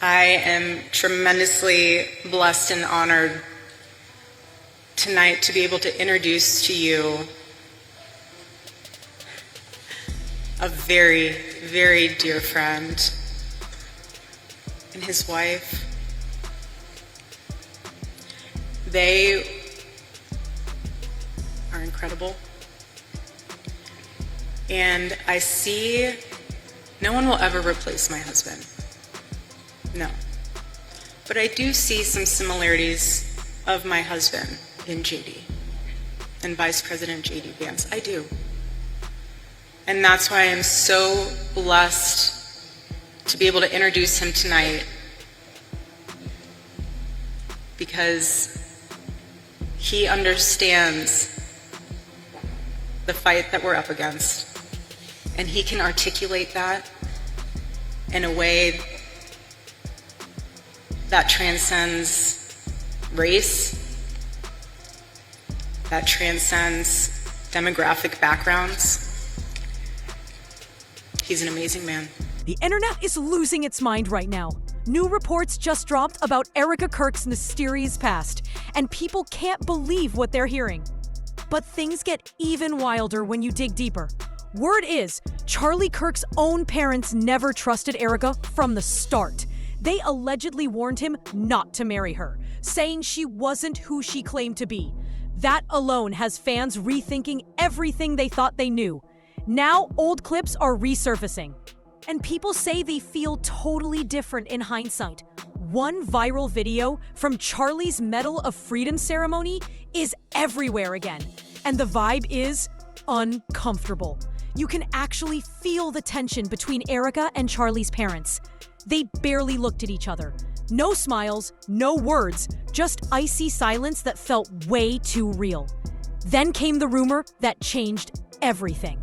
I am tremendously blessed and honored tonight to be able to introduce to you a very, very dear friend and his wife. They are incredible. And I see no one will ever replace my husband. No. But I do see some similarities of my husband in JD and Vice President JD Vance. I do. And that's why I'm so blessed to be able to introduce him tonight, because he understands the fight that we're up against, and he can articulate that in a way that transcends race, that transcends demographic backgrounds. He's an amazing man. The internet is losing its mind right now. New reports just dropped about Erika Kirk's mysterious past, and people can't believe what they're hearing. But things get even wilder when you dig deeper. Word is, Charlie Kirk's own parents never trusted Erika from the start. They allegedly warned him not to marry her, saying she wasn't who she claimed to be. That alone has fans rethinking everything they thought they knew. Now, old clips are resurfacing, and people say they feel totally different in hindsight. One viral video from Charlie's Medal of Freedom ceremony is everywhere again, and the vibe is uncomfortable. You can actually feel the tension between Erika and Charlie's parents. They barely looked at each other. No smiles, no words, just icy silence that felt way too real. Then came the rumor that changed everything.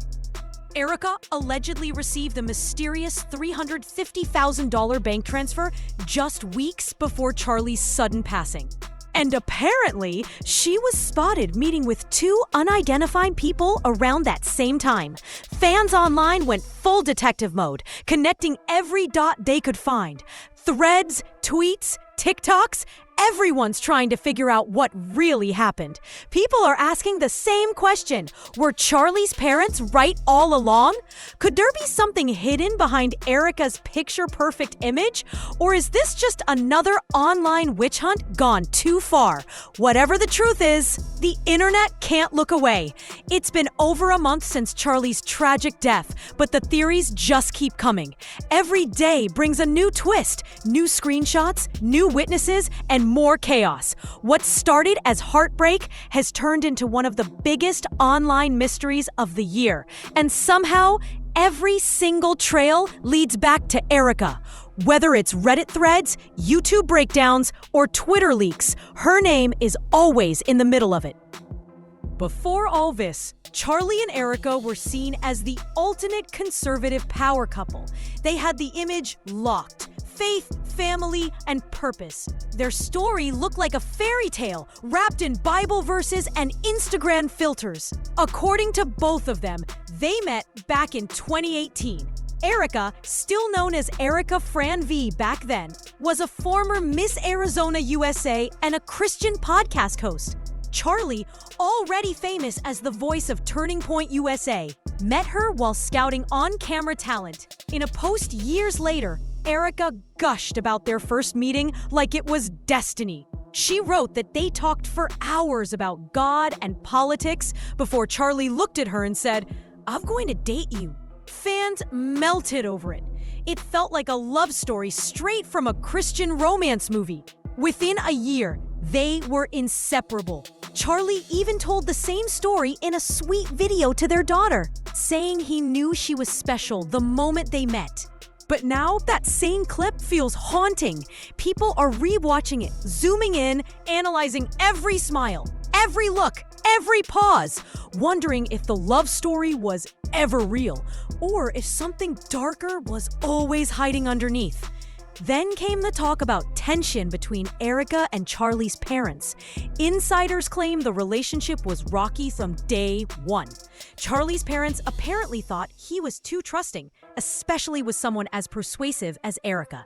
Erika allegedly received a mysterious $350,000 bank transfer just weeks before Charlie's sudden passing. And apparently, she was spotted meeting with two unidentified people around that same time. Fans online went full detective mode, connecting every dot they could find. Threads, tweets, TikToks, everyone's trying to figure out what really happened. People are asking the same question. Were Charlie's parents right all along? Could there be something hidden behind Erika's picture-perfect image? Or is this just another online witch hunt gone too far? Whatever the truth is, the internet can't look away. It's been over a month since Charlie's tragic death, but the theories just keep coming. Every day brings a new twist, new screenshots, new witnesses, and more chaos. What started as heartbreak has turned into one of the biggest online mysteries of the year. And somehow, every single trail leads back to Erika. Whether it's Reddit threads, YouTube breakdowns, or Twitter leaks, her name is always in the middle of it. Before all this, Charlie and Erika were seen as the ultimate conservative power couple. They had the image locked. Faith, family, and purpose. Their story looked like a fairy tale wrapped in Bible verses and Instagram filters. According to both of them, they met back in 2018. Erika, still known as Erika Fran V back then, was a former Miss Arizona USA and a Christian podcast host. Charlie, already famous as the voice of Turning Point USA, met her while scouting on-camera talent. In a post years later, Erika gushed about their first meeting like it was destiny. She wrote that they talked for hours about God and politics before Charlie looked at her and said, "I'm going to date you." Fans melted over it. It felt like a love story straight from a Christian romance movie. Within a year, they were inseparable. Charlie even told the same story in a sweet video to their daughter, saying he knew she was special the moment they met. But now that same clip feels haunting. People are rewatching it, zooming in, analyzing every smile, every look, every pause, wondering if the love story was ever real, or if something darker was always hiding underneath. Then came the talk about tension between Erika and Charlie's parents. Insiders claim the relationship was rocky from day one. Charlie's parents apparently thought he was too trusting, especially with someone as persuasive as Erika.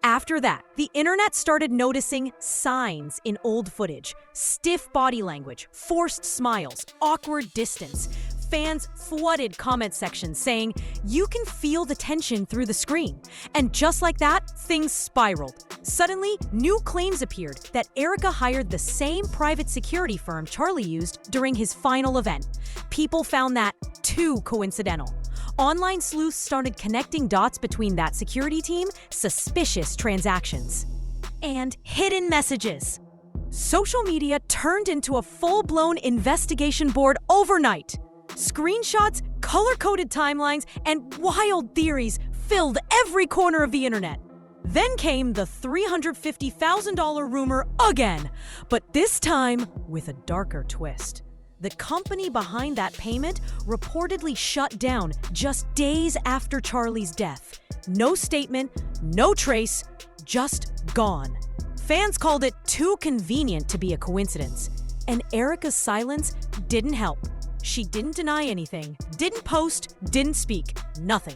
After that, the internet started noticing signs in old footage: stiff body language, forced smiles, awkward distance. Fans flooded comment sections saying, "You can feel the tension through the screen." And just like that, things spiraled. Suddenly, new claims appeared that Erika hired the same private security firm Charlie used during his final event. People found that too coincidental. Online sleuths started connecting dots between that security team, suspicious transactions, and hidden messages. Social media turned into a full-blown investigation board overnight. Screenshots, color-coded timelines, and wild theories filled every corner of the internet. Then came the $350,000 rumor again, but this time with a darker twist. The company behind that payment reportedly shut down just days after Charlie's death. No statement, no trace, just gone. Fans called it too convenient to be a coincidence. And Erika's silence didn't help. She didn't deny anything, didn't post, didn't speak, nothing.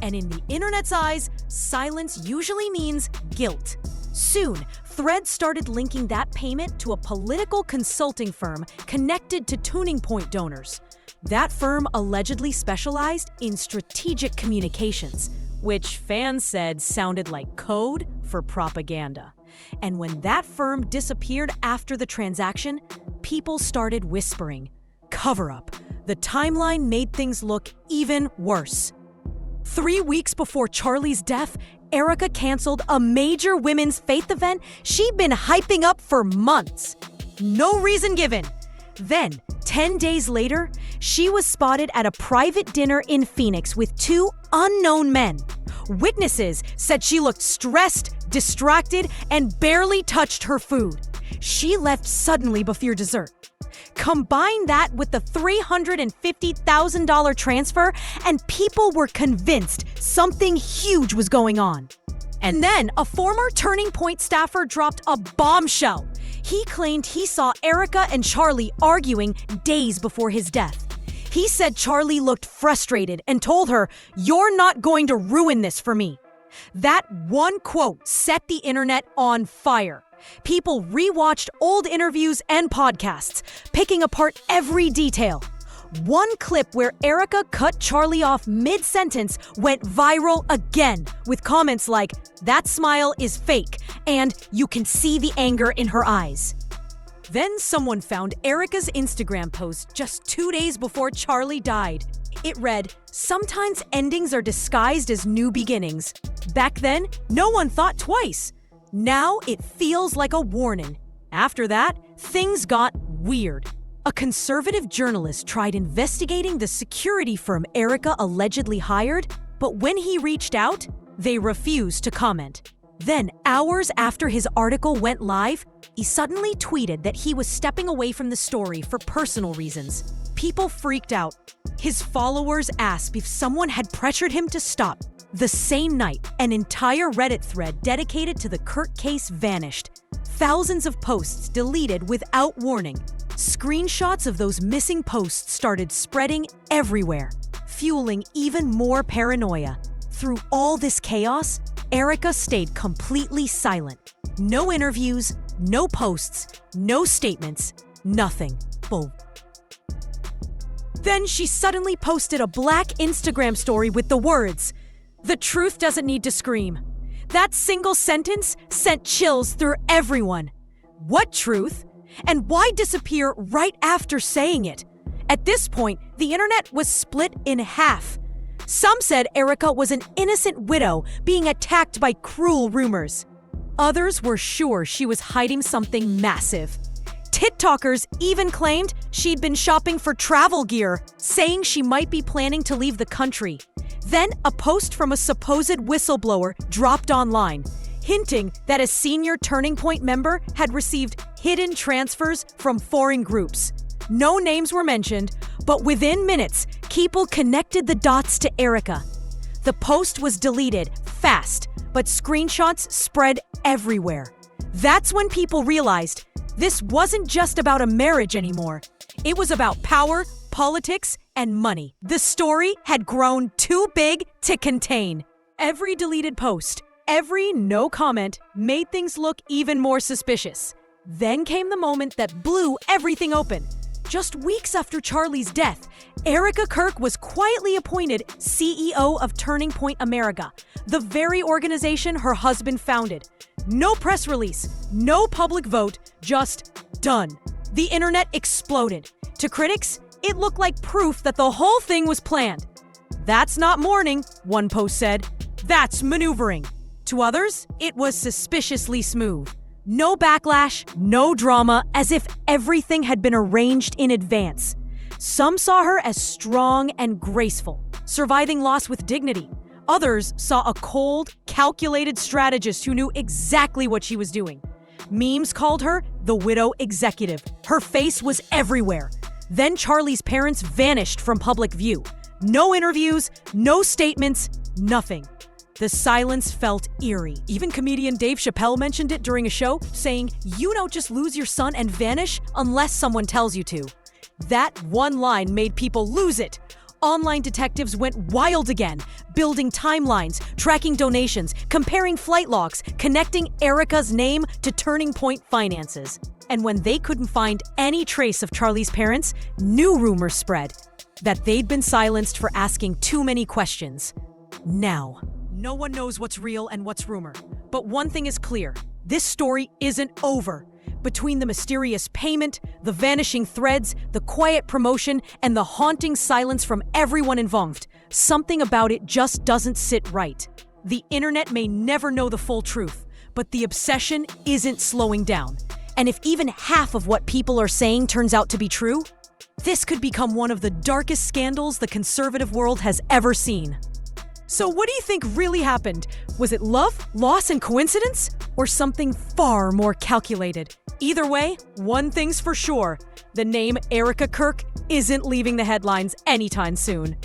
And in the internet's eyes, silence usually means guilt. Soon, threads started linking that payment to a political consulting firm connected to Tuning Point donors. That firm allegedly specialized in strategic communications, which fans said sounded like code for propaganda. And when that firm disappeared after the transaction, people started whispering, "Cover-up." The timeline made things look even worse. 3 weeks before Charlie's death, Erika canceled a major women's faith event she'd been hyping up for months. No reason given. Then, 10 days later, she was spotted at a private dinner in Phoenix with 2 unknown men. Witnesses said she looked stressed, distracted, and barely touched her food. She left suddenly before dessert. Combine that with the $350,000 transfer, and people were convinced something huge was going on. And then a former Turning Point staffer dropped a bombshell. He claimed he saw Erika and Charlie arguing days before his death. He said Charlie looked frustrated and told her, "You're not going to ruin this for me." That one quote set the internet on fire. People rewatched old interviews and podcasts, picking apart every detail. One clip where Erika cut Charlie off mid-sentence went viral again, with comments like, "That smile is fake," and "You can see the anger in her eyes." Then someone found Erika's Instagram post just 2 days before Charlie died. It read, "Sometimes endings are disguised as new beginnings." Back then, no one thought twice. Now it feels like a warning. After that, things got weird. A conservative journalist tried investigating the security firm Erika allegedly hired, but when he reached out, they refused to comment. Then, hours after his article went live, he suddenly tweeted that he was stepping away from the story for personal reasons. People freaked out. His followers asked if someone had pressured him to stop. The same night, an entire Reddit thread dedicated to the Kirk case vanished. Thousands of posts deleted without warning. Screenshots of those missing posts started spreading everywhere, fueling even more paranoia. Through all this chaos, Erika stayed completely silent. No interviews, no posts, no statements, nothing. Boom. Then she suddenly posted a black Instagram story with the words, "The truth doesn't need to scream." That single sentence sent chills through everyone. What truth? And why disappear right after saying it? At this point, the internet was split in half. Some said Erika was an innocent widow being attacked by cruel rumors. Others were sure she was hiding something massive. TikTokers even claimed she'd been shopping for travel gear, saying she might be planning to leave the country. Then a post from a supposed whistleblower dropped online, hinting that a senior Turning Point member had received hidden transfers from foreign groups. No names were mentioned, but within minutes, people connected the dots to Erika. The post was deleted fast, but screenshots spread everywhere. That's when people realized this wasn't just about a marriage anymore. It was about power, politics, and money. The story had grown too big to contain. Every deleted post, every no comment made things look even more suspicious. Then came the moment that blew everything open. Just weeks after Charlie's death, Erika Kirk was quietly appointed CEO of Turning Point America, the very organization her husband founded. No press release, no public vote, just done. The internet exploded. To critics, it looked like proof that the whole thing was planned. "That's not mourning," one post said. "That's maneuvering." To others, it was suspiciously smooth. No backlash, no drama, as if everything had been arranged in advance. Some saw her as strong and graceful, surviving loss with dignity. Others saw a cold, calculated strategist who knew exactly what she was doing. Memes called her the widow executive. Her face was everywhere. Then Charlie's parents vanished from public view. No interviews, no statements, nothing. The silence felt eerie. Even comedian Dave Chappelle mentioned it during a show, saying, "You don't just lose your son and vanish unless someone tells you to." That one line made people lose it. Online detectives went wild again, building timelines, tracking donations, comparing flight logs, connecting Erika's name to Turning Point finances. And when they couldn't find any trace of Charlie's parents, new rumors spread that they'd been silenced for asking too many questions. Now, no one knows what's real and what's rumor. But one thing is clear. This story isn't over. Between the mysterious payment, the vanishing threads, the quiet promotion, and the haunting silence from everyone involved, something about it just doesn't sit right. The internet may never know the full truth, but the obsession isn't slowing down. And if even half of what people are saying turns out to be true, this could become one of the darkest scandals the conservative world has ever seen. So what do you think really happened? Was it love, loss, and coincidence? Or something far more calculated? Either way, one thing's for sure. The name Erika Kirk isn't leaving the headlines anytime soon.